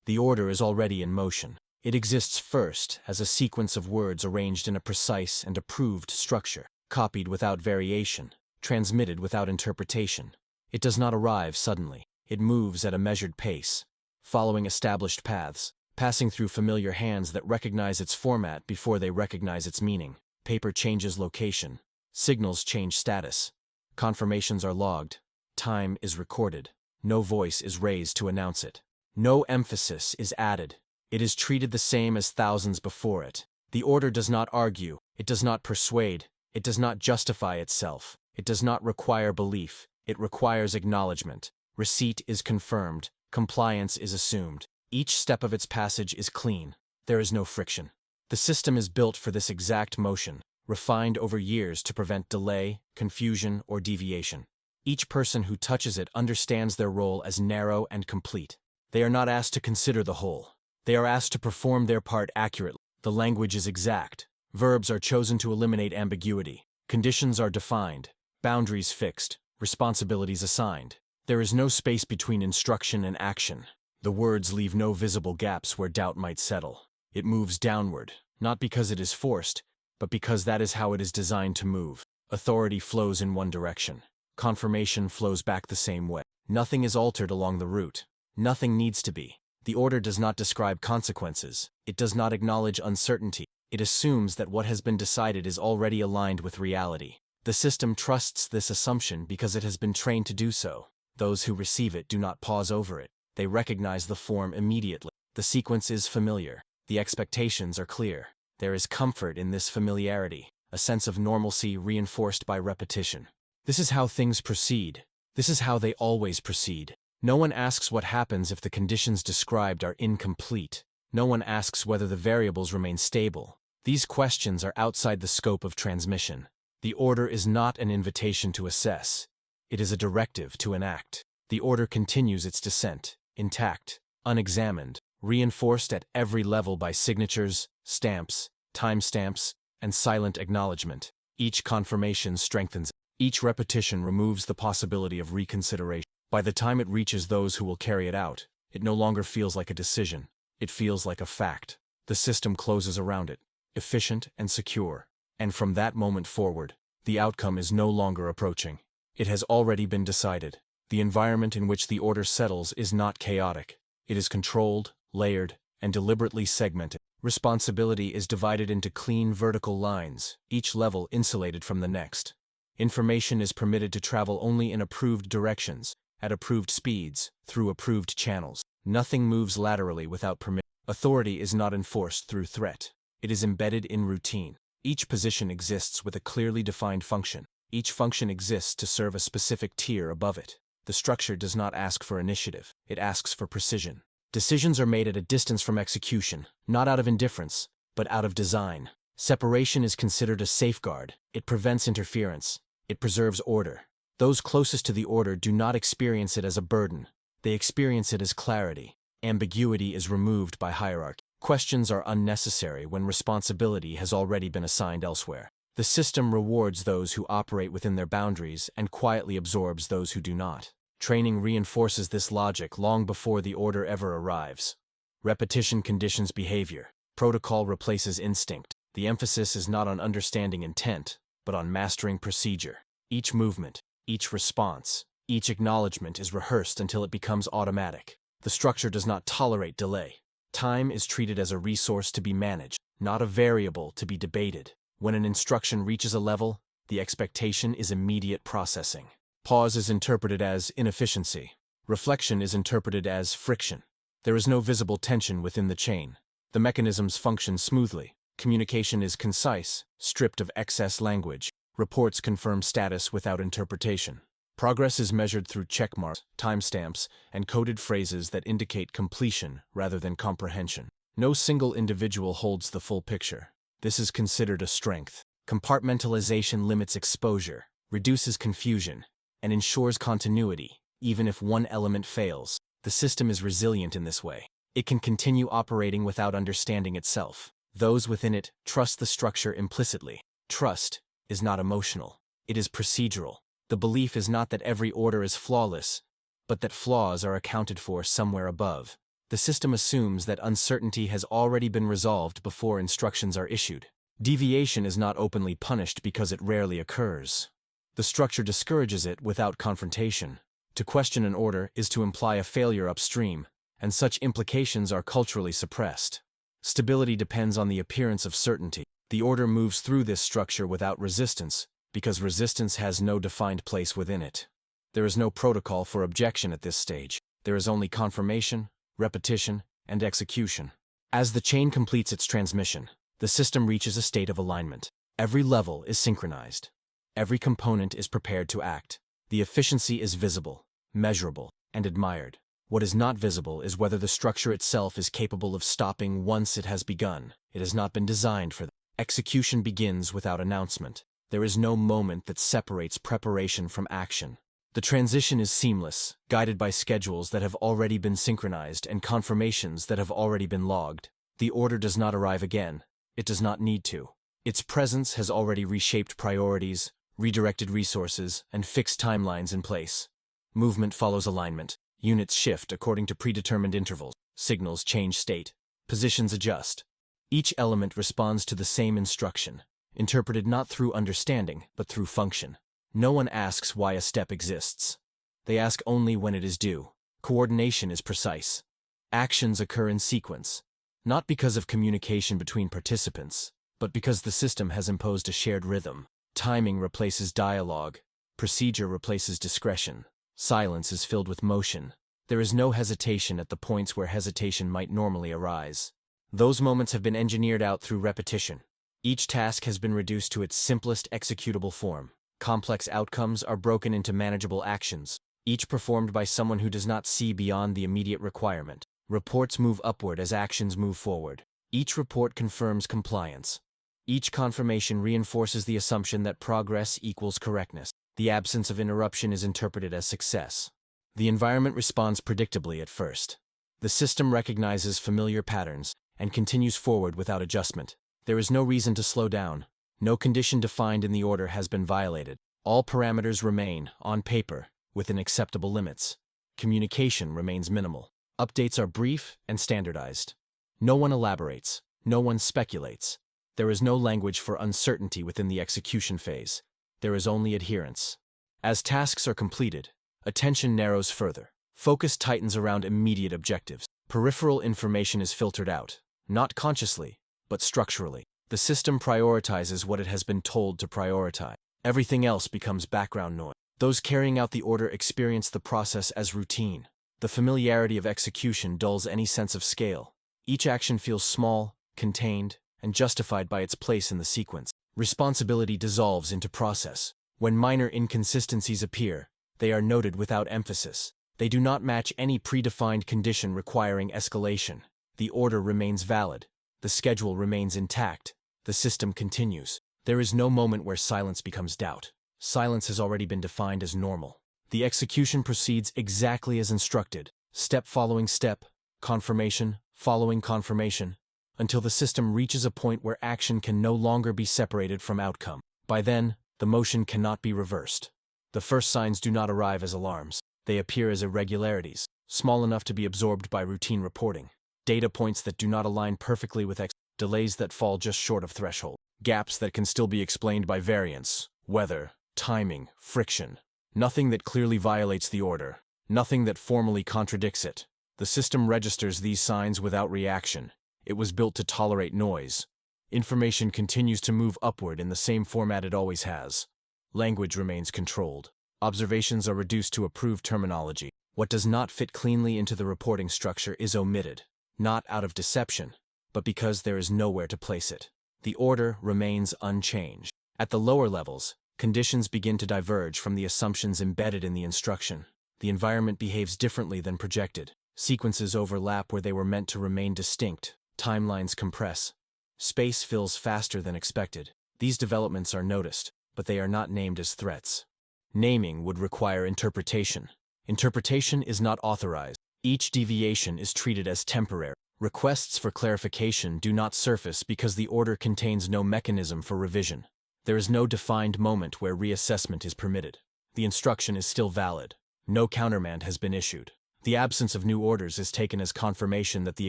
The order is already in motion. It exists first as a sequence of words arranged in a precise and approved structure, copied without variation, transmitted without interpretation. It does not arrive suddenly. It moves at a measured pace, following established paths, passing through familiar hands that recognize its format before they recognize its meaning. Paper changes location. Signals change status. Confirmations are logged. Time is recorded. No voice is raised to announce it. No emphasis is added. It is treated the same as thousands before it. The order does not argue. It does not persuade. It does not justify itself. It does not require belief. It requires acknowledgement. Receipt is confirmed. Compliance is assumed. Each step of its passage is clean. There is no friction. The system is built for this exact motion, refined over years to prevent delay, confusion, or deviation. Each person who touches it understands their role as narrow and complete. They are not asked to consider the whole. They are asked to perform their part accurately. The language is exact. Verbs are chosen to eliminate ambiguity. Conditions are defined. Boundaries fixed. Responsibilities assigned. There is no space between instruction and action. The words leave no visible gaps where doubt might settle. It moves downward, not because it is forced, but because that is how it is designed to move. Authority flows in one direction. Confirmation flows back the same way. Nothing is altered along the route. Nothing needs to be. The order does not describe consequences. It does not acknowledge uncertainty. It assumes that what has been decided is already aligned with reality. The system trusts this assumption because it has been trained to do so. Those who receive it do not pause over it. They recognize the form immediately. The sequence is familiar. The expectations are clear. There is comfort in this familiarity, a sense of normalcy reinforced by repetition. This is how things proceed. This is how they always proceed. No one asks what happens if the conditions described are incomplete. No one asks whether the variables remain stable. These questions are outside the scope of transmission. The order is not an invitation to assess. It is a directive to enact. The order continues its descent, intact, unexamined, reinforced at every level by signatures, stamps, timestamps, and silent acknowledgement. Each confirmation strengthens. Each repetition removes the possibility of reconsideration. By the time it reaches those who will carry it out, it no longer feels like a decision. It feels like a fact. The system closes around it, efficient and secure. And from that moment forward, the outcome is no longer approaching. It has already been decided. The environment in which the order settles is not chaotic. It is controlled, layered, and deliberately segmented. Responsibility is divided into clean vertical lines, each level insulated from the next. Information is permitted to travel only in approved directions, at approved speeds, through approved channels. Nothing moves laterally without permission. Authority is not enforced through threat. It is embedded in routine. Each position exists with a clearly defined function. Each function exists to serve a specific tier above it. The structure does not ask for initiative. It asks for precision. Decisions are made at a distance from execution, not out of indifference, but out of design. Separation is considered a safeguard. It prevents interference. It preserves order. Those closest to the order do not experience it as a burden. They experience it as clarity. Ambiguity is removed by hierarchy. Questions are unnecessary when responsibility has already been assigned elsewhere. The system rewards those who operate within their boundaries and quietly absorbs those who do not. Training reinforces this logic long before the order ever arrives. Repetition conditions behavior. Protocol replaces instinct. The emphasis is not on understanding intent, but on mastering procedure. Each movement, each response, each acknowledgement is rehearsed until it becomes automatic. The structure does not tolerate delay. Time is treated as a resource to be managed, not a variable to be debated. When an instruction reaches a level, the expectation is immediate processing. Pause is interpreted as inefficiency. Reflection is interpreted as friction. There is no visible tension within the chain. The mechanisms function smoothly. Communication is concise, stripped of excess language. Reports confirm status without interpretation. Progress is measured through checkmarks, timestamps, and coded phrases that indicate completion rather than comprehension. No single individual holds the full picture. This is considered a strength. Compartmentalization limits exposure, reduces confusion, and ensures continuity, even if one element fails. The system is resilient in this way. It can continue operating without understanding itself. Those within it trust the structure implicitly. Trust is not emotional. It is procedural. The belief is not that every order is flawless, but that flaws are accounted for somewhere above. The system assumes that uncertainty has already been resolved before instructions are issued. Deviation is not openly punished because it rarely occurs. The structure discourages it without confrontation. To question an order is to imply a failure upstream, and such implications are culturally suppressed. Stability depends on the appearance of certainty. The order moves through this structure without resistance, because resistance has no defined place within it. There is no protocol for objection at this stage. There is only confirmation, repetition, and execution. As the chain completes its transmission, the system reaches a state of alignment. Every level is synchronized. Every component is prepared to act. The efficiency is visible, measurable, and admired. What is not visible is whether the structure itself is capable of stopping once it has begun. It has not been designed for that. Execution begins without announcement. There is no moment that separates preparation from action. The transition is seamless, guided by schedules that have already been synchronized and confirmations that have already been logged. The order does not arrive again. It does not need to. Its presence has already reshaped priorities, redirected resources, and fixed timelines in place. Movement follows alignment. Units shift according to predetermined intervals. Signals change state. Positions adjust. Each element responds to the same instruction, interpreted not through understanding, but through function. No one asks why a step exists. They ask only when it is due. Coordination is precise. Actions occur in sequence, not because of communication between participants, but because the system has imposed a shared rhythm. Timing replaces dialogue. Procedure replaces discretion. Silence is filled with motion. There is no hesitation at the points where hesitation might normally arise. Those moments have been engineered out through repetition. Each task has been reduced to its simplest executable form. Complex outcomes are broken into manageable actions, each performed by someone who does not see beyond the immediate requirement. Reports move upward as actions move forward. Each report confirms compliance. Each confirmation reinforces the assumption that progress equals correctness. The absence of interruption is interpreted as success. The environment responds predictably at first. The system recognizes familiar patterns and continues forward without adjustment. There is no reason to slow down. No condition defined in the order has been violated. All parameters remain, on paper, within acceptable limits. Communication remains minimal. Updates are brief and standardized. No one elaborates. No one speculates. There is no language for uncertainty within the execution phase. There is only adherence. As tasks are completed, attention narrows further. Focus tightens around immediate objectives. Peripheral information is filtered out, not consciously, but structurally. The system prioritizes what it has been told to prioritize. Everything else becomes background noise. Those carrying out the order experience the process as routine. The familiarity of execution dulls any sense of scale. Each action feels small, contained, and justified by its place in the sequence. Responsibility dissolves into process. When minor inconsistencies appear, they are noted without emphasis. They do not match any predefined condition requiring escalation. The order remains valid. The schedule remains intact. The system continues. There is no moment where silence becomes doubt. Silence has already been defined as normal. The execution proceeds exactly as instructed, step following step, confirmation following confirmation, until the system reaches a point where action can no longer be separated from outcome. By then, the motion cannot be reversed. The first signs do not arrive as alarms. They appear as irregularities, small enough to be absorbed by routine reporting. Data points that do not align perfectly with delays that fall just short of threshold. Gaps that can still be explained by variance, weather, timing, friction. Nothing that clearly violates the order. Nothing that formally contradicts it. The system registers these signs without reaction. It was built to tolerate noise. Information continues to move upward in the same format it always has. Language remains controlled. Observations are reduced to approved terminology. What does not fit cleanly into the reporting structure is omitted, not out of deception, but because there is nowhere to place it. The order remains unchanged. At the lower levels, conditions begin to diverge from the assumptions embedded in the instruction. The environment behaves differently than projected. Sequences overlap where they were meant to remain distinct. Timelines compress. Space fills faster than expected. These developments are noticed, but they are not named as threats. Naming would require interpretation. Interpretation is not authorized. Each deviation is treated as temporary. Requests for clarification do not surface because the order contains no mechanism for revision. There is no defined moment where reassessment is permitted. The instruction is still valid. No countermand has been issued. The absence of new orders is taken as confirmation that the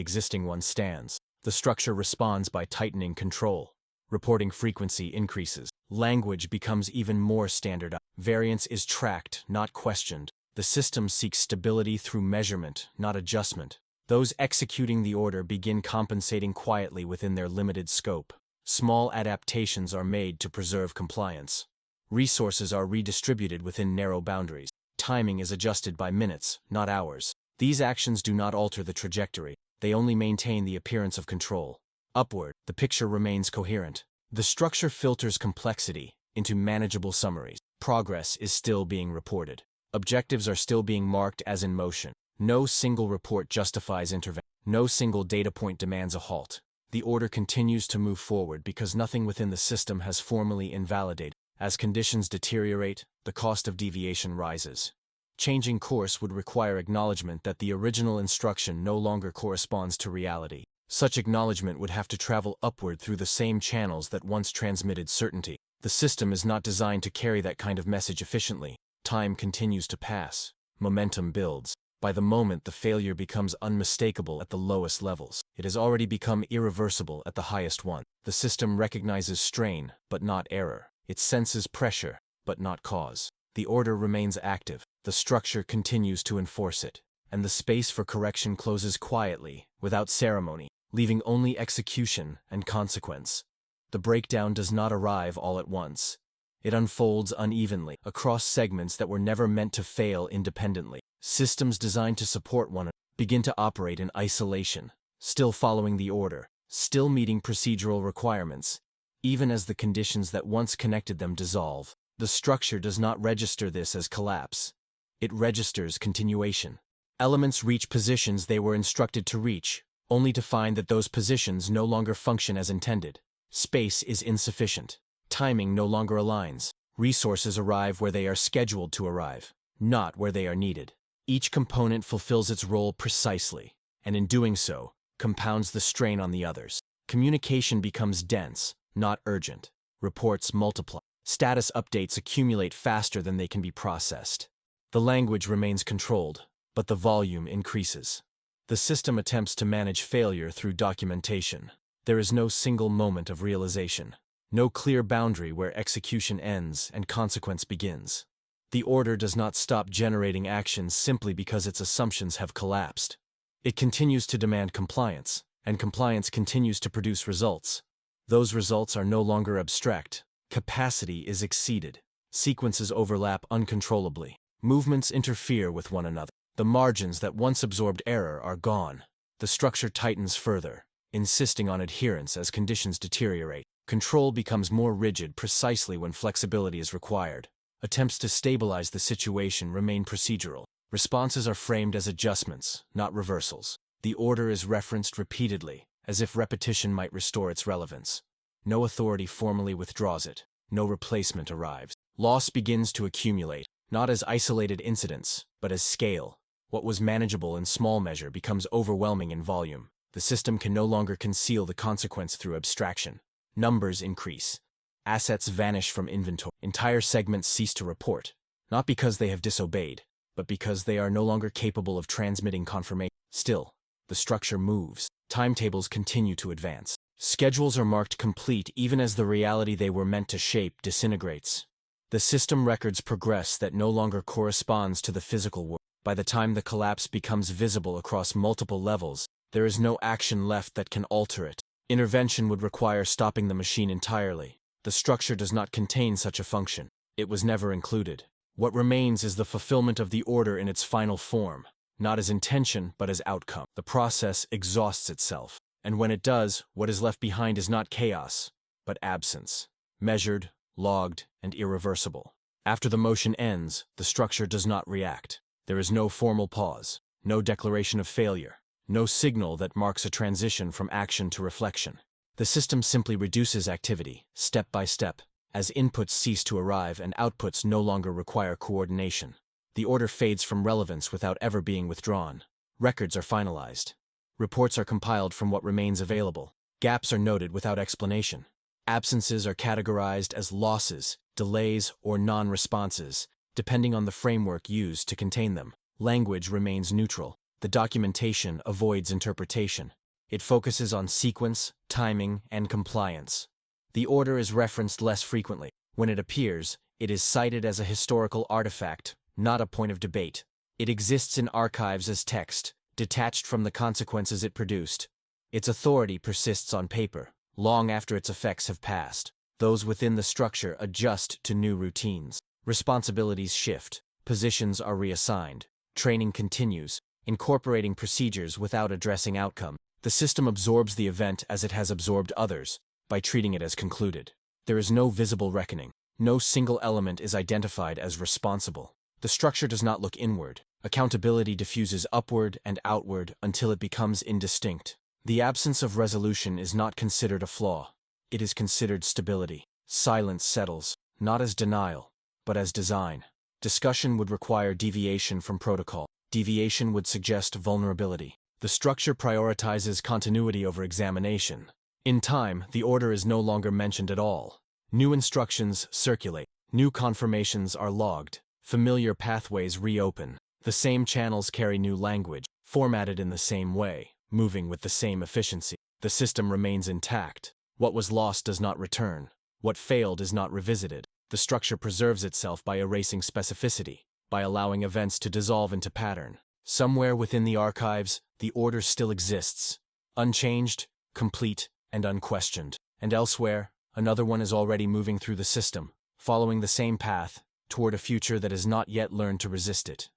existing one stands. The structure responds by tightening control. Reporting frequency increases. Language becomes even more standardized. Variance is tracked, not questioned. The system seeks stability through measurement, not adjustment. Those executing the order begin compensating quietly within their limited scope. Small adaptations are made to preserve compliance. Resources are redistributed within narrow boundaries. Timing is adjusted by minutes, not hours. These actions do not alter the trajectory. They only maintain the appearance of control. Upward, the picture remains coherent. The structure filters complexity into manageable summaries. Progress is still being reported. Objectives are still being marked as in motion. No single report justifies intervention. No single data point demands a halt. The order continues to move forward because nothing within the system has formally invalidated. As conditions deteriorate, the cost of deviation rises. Changing course would require acknowledgement that the original instruction no longer corresponds to reality. Such acknowledgement would have to travel upward through the same channels that once transmitted certainty. The system is not designed to carry that kind of message efficiently. Time continues to pass. Momentum builds. By the moment the failure becomes unmistakable at the lowest levels, it has already become irreversible at the highest one. The system recognizes strain, but not error. It senses pressure, but not cause. The order remains active. The structure continues to enforce it. And the space for correction closes quietly, without ceremony, leaving only execution and consequence. The breakdown does not arrive all at once. It unfolds unevenly, across segments that were never meant to fail independently. Systems designed to support one another begin to operate in isolation, still following the order, still meeting procedural requirements, even as the conditions that once connected them dissolve. The structure does not register this as collapse. It registers continuation. Elements reach positions they were instructed to reach, only to find that those positions no longer function as intended. Space is insufficient. Timing no longer aligns. Resources arrive where they are scheduled to arrive, not where they are needed. Each component fulfills its role precisely, and in doing so, compounds the strain on the others. Communication becomes dense, not urgent. Reports multiply. Status updates accumulate faster than they can be processed. The language remains controlled, but the volume increases. The system attempts to manage failure through documentation. There is no single moment of realization, no clear boundary where execution ends and consequence begins. The order does not stop generating actions simply because its assumptions have collapsed. It continues to demand compliance, and compliance continues to produce results. Those results are no longer abstract. Capacity is exceeded. Sequences overlap uncontrollably. Movements interfere with one another. The margins that once absorbed error are gone. The structure tightens further, insisting on adherence as conditions deteriorate. Control becomes more rigid precisely when flexibility is required. Attempts to stabilize the situation remain procedural. Responses are framed as adjustments, not reversals. The order is referenced repeatedly, as if repetition might restore its relevance. No authority formally withdraws it. No replacement arrives. Loss begins to accumulate, not as isolated incidents, but as scale. What was manageable in small measure becomes overwhelming in volume. The system can no longer conceal the consequence through abstraction. Numbers increase. Assets vanish from inventory. Entire segments cease to report, not because they have disobeyed, but because they are no longer capable of transmitting confirmation. Still, the structure moves. Timetables continue to advance. Schedules are marked complete even as the reality they were meant to shape disintegrates. The system records progress that no longer corresponds to the physical world. By the time the collapse becomes visible across multiple levels, there is no action left that can alter it. Intervention would require stopping the machine entirely. The structure does not contain such a function. It was never included. What remains is the fulfillment of the order in its final form, not as intention but as outcome. The process exhausts itself, and when it does, what is left behind is not chaos, but absence. Measured, logged, and irreversible. After the motion ends, the structure does not react. There is no formal pause, no declaration of failure, no signal that marks a transition from action to reflection. The system simply reduces activity, step by step, as inputs cease to arrive and outputs no longer require coordination. The order fades from relevance without ever being withdrawn. Records are finalized. Reports are compiled from what remains available. Gaps are noted without explanation. Absences are categorized as losses, delays, or non-responses, depending on the framework used to contain them. Language remains neutral. The documentation avoids interpretation. It focuses on sequence, timing, and compliance. The order is referenced less frequently. When it appears, it is cited as a historical artifact, not a point of debate. It exists in archives as text, detached from the consequences it produced. Its authority persists on paper, long after its effects have passed. Those within the structure adjust to new routines. Responsibilities shift. Positions are reassigned. Training continues, incorporating procedures without addressing outcome. The system absorbs the event as it has absorbed others, by treating it as concluded. There is no visible reckoning. No single element is identified as responsible. The structure does not look inward. Accountability diffuses upward and outward until it becomes indistinct. The absence of resolution is not considered a flaw. It is considered stability. Silence settles, not as denial, but as design. Discussion would require deviation from protocol. Deviation would suggest vulnerability. The structure prioritizes continuity over examination. In time, the order is no longer mentioned at all. New instructions circulate. New confirmations are logged. Familiar pathways reopen. The same channels carry new language, formatted in the same way, moving with the same efficiency. The system remains intact. What was lost does not return. What failed is not revisited. The structure preserves itself by erasing specificity, by allowing events to dissolve into pattern. Somewhere within the archives, the order still exists, unchanged, complete, and unquestioned. And elsewhere, another one is already moving through the system, following the same path, toward a future that has not yet learned to resist it.